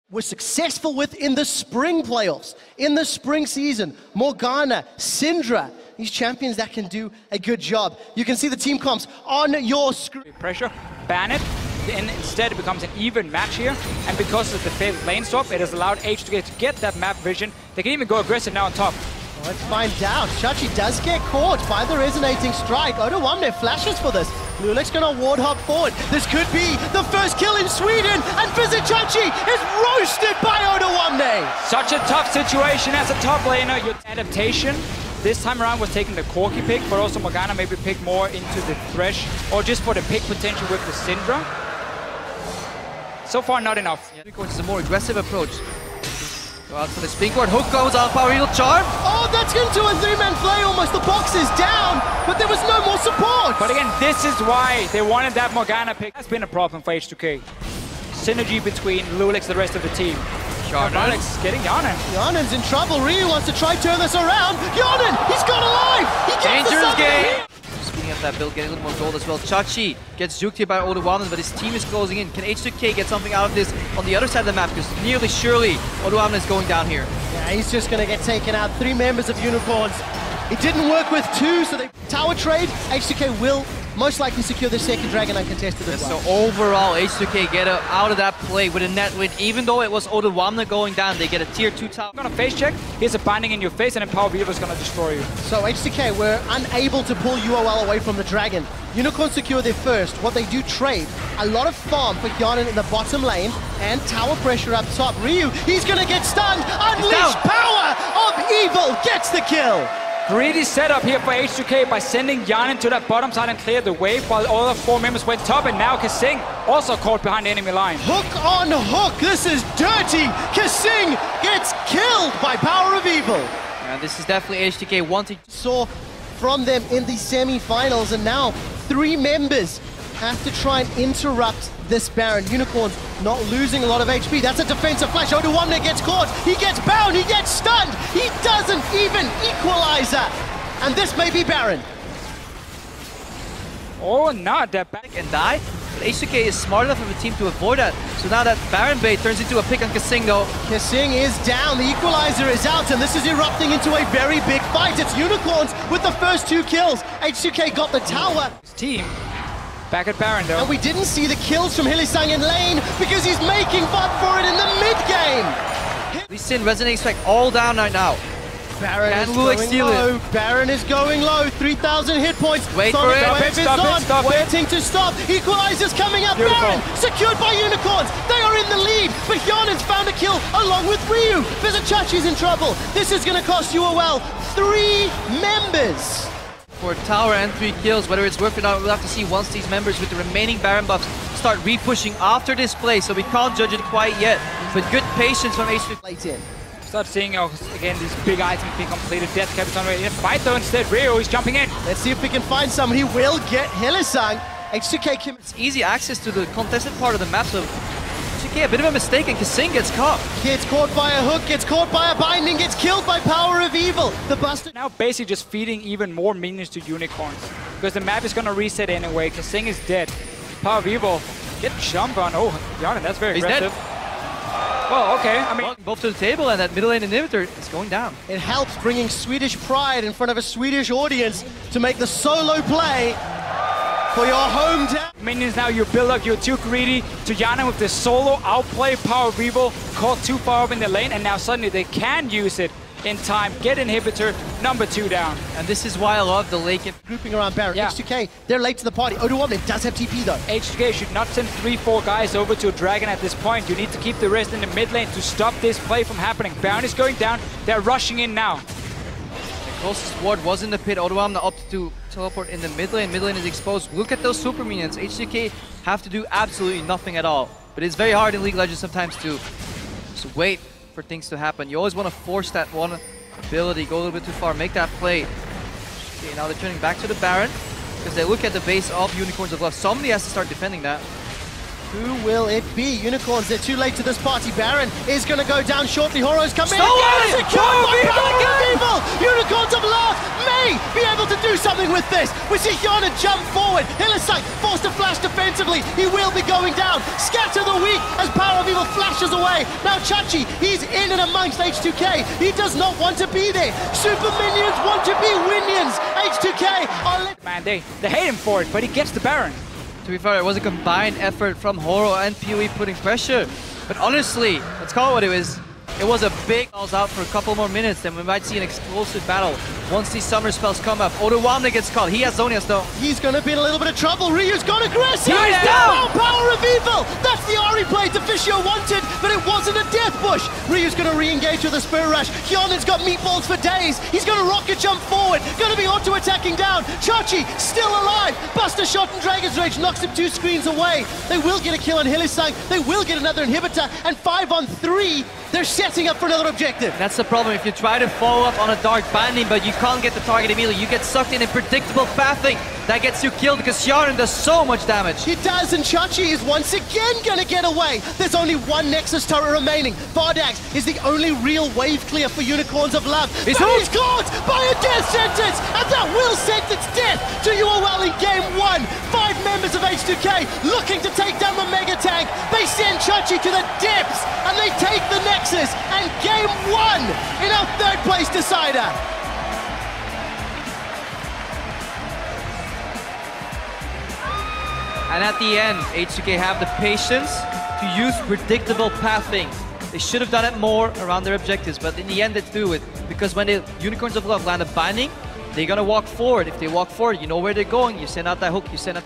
were successful with in the spring playoffs, in the spring season. Morgana, Syndra, these champions that can do a good job. You can see the team comps on your screen. Pressure, ban it, and instead it becomes an even match here. And because of the failed lane swap, it has allowed H2K to get that map vision. They can even go aggressive now on top. Let's find out. Chachi does get caught by the resonating strike. Oda1 flashes for this. Lulik's gonna ward hop forward. This could be the first kill in Sweden, and Chachi is roasted by Oda1. Such a tough situation as a top laner. Your adaptation this time around was taking the Corki pick, but also Morgana maybe pick more into the Thresh, or just for the pick potential with the Syndra. So far, not enough. Yeah. It's a more aggressive approach. Go out for the spin court. Hook goes out, power heal charm. Oh, that's into a three-man play almost. The box is down, but there was no more support. But again, this is why they wanted that Morgana pick. That's been a problem for H2K. Synergy between Lulix and the rest of the team. Lulix getting Yanan. Yanan's in trouble. Ryu wants to try turn this around. Yanan, he's got alive. He gets dangerous the game. Speeding up that build, getting a little more gold as well. Chachi gets juked here by Oda1, but his team is closing in. Can H2K get something out of this on the other side of the map? Because nearly surely Oda1 is going down here. Yeah, he's just going to get taken out. 3 members of Unicorns. It didn't work with 2, so they tower trade. H2K will most likely secure the second dragon uncontested as well. So overall, H2K get out of that play with a net win. Even though it was Oda1 going down, they get a tier 2 tower. Gonna face check. Here's a binding in your face, and then Power Weaver's gonna destroy you. So H2K were unable to pull UOL away from the dragon. Unicorn secure their first. What they do trade, a lot of farm for Yanan in the bottom lane, and tower pressure up top. Ryu, he's gonna get stunned. Unleash power of evil gets the kill. Greedy setup here for H2K by sending Yanan to that bottom side and clear the wave while all the 4 members went top, and now Kasing also caught behind the enemy line. Hook on hook, this is dirty. Kasing gets killed by power of evil. And this is definitely H2K wanting. Saw from them in the semi-finals, and now 3 members have to try and interrupt this Baron. Unicorns not losing a lot of HP. That's a defensive flash. Oda1 gets caught. He gets bound. He gets stunned. He doesn't even equalizer. And this may be Baron. Oh, not that bad. And die. But H2K is smart enough of a team to avoid that. So now that Baron bait turns into a pick on Kasing though. Kasing is down. The equalizer is out, and this is erupting into a very big fight. It's Unicorns with the first 2 kills. H2K got the tower. His team back at Baron though. And we didn't see the kills from Hylissang in lane because he's making fun for it in the mid-game. Lee Sin resonating strike all down right now. Baron is going low. Baron is going low. 3,000 hit points. Wait for it. Stop it. Waiting to stop. Equalizer's coming up. Beautiful. Baron secured by Unicorns. They are in the lead, but Yanan's found a kill along with Ryu. Chachi's in trouble. This is going to cost UOL 3 members. For tower and 3 kills, whether it's worth it or not, we'll have to see once these members with the remaining Baron buffs start re-pushing after this play, so we can't judge it quite yet. But good patience from H2K. Late in. Start seeing again these big items being completed. Death Cap is on in a fight though instead. Ryu is jumping in. Let's see if we can find someone. He will get Hylissang. H2K It's easy access to the contested part of the map, so H2K a bit of a mistake, and Kasing gets caught. Gets caught by a hook, gets caught by a binding, gets killed by power of evil. The Buster Now basically just feeding even more minions to Unicorns, because the map is gonna reset anyway. Kasing is dead. Power of evil get jump on. Oh, Yanan, that's very aggressive. Dead. Well, okay, I mean, Both to the table, and that middle lane inhibitor is going down. It helps bringing Swedish pride in front of a Swedish audience to make the solo play for your hometown. minions now, you build up, you're too greedy to Yanan with the solo outplay. Power of evil caught too far up in the lane, and now suddenly they can use it in time. Get inhibitor, number 2 down. And this is why I love the lake. Grouping around Baron. Yeah. H2K, they're late to the party. Oda1 does have TP though. H2K should not send 3-4 guys over to a dragon at this point. You need to keep the rest in the mid lane to stop this play from happening. Baron is going down, they're rushing in now. The closest ward was in the pit. Oda1 opted to teleport in the mid lane. Mid lane is exposed. Look at those super minions. H2K have to do absolutely nothing at all. But it's very hard in League of Legends sometimes to just wait for things to happen. You always want to force that one ability, go a little bit too far, make that play. Okay, now they're turning back to the Baron because they look at the base of Unicorns of Love. Somebody has to start defending that. Who will it be? Unicorns, they're too late to this party. Baron is going to go down shortly. Horo's come in. Stolen! Secured by Power of Evil! Unicorns of Love may be able to do something with this. We see Hyuna jump forward. Hillisite forced to flash defensively. He will be going down. Scatter the weak as Power of Evil flashes away. Now Chachi, he's in and amongst H2K. He does not want to be there. Super Minions want to be Winions. H2K are... Man, they hate him for it, but he gets the Baron. To be fair, it was a combined effort from Horo and PoE putting pressure. But honestly, let's call it what it is. It was a big calls out for a couple more minutes, then we might see an explosive battle once these summer spells come up. Odoamne gets caught. He has Zonias though. He's going to be in a little bit of trouble. Ryu's got aggressive. He's down! Power of Evil. That's the Ari play Deficio wanted, but it wasn't a death bush. Ryu's going to re-engage with a Spirit Rush. Hyunan's got meatballs for days. He's going to rocket jump forward. Going to be auto-attacking down. Chachi still alive. Buster shot and Dragon's Rage knocks him 2 screens away. They will get a kill on Hillisang. They will get another inhibitor. And 5 on 3. They're setting up for another objective. That's the problem. If you try to follow up on a dark banding, but you can't get the target immediately, you get sucked in predictable pathing. That gets you killed because Xiaoran does so much damage. He does, and Chachi is once again going to get away. There's only one Nexus turret remaining. Vardax is the only real wave clear for Unicorns of Love. He's caught by a death sentence, and that will sentence death to UOL in Game 1. 5 members of H2K looking to take down the Mega Tank. They send Chachi to the depths, and they take the Nexus, and Game 1 in our 3rd place decider. And at the end, H2K have the patience to use predictable pathing. They should have done it more around their objectives, but in the end they do it. Because when the Unicorns of Love land a binding, they're gonna walk forward. If they walk forward, you know where they're going. You send out that hook, you send out that...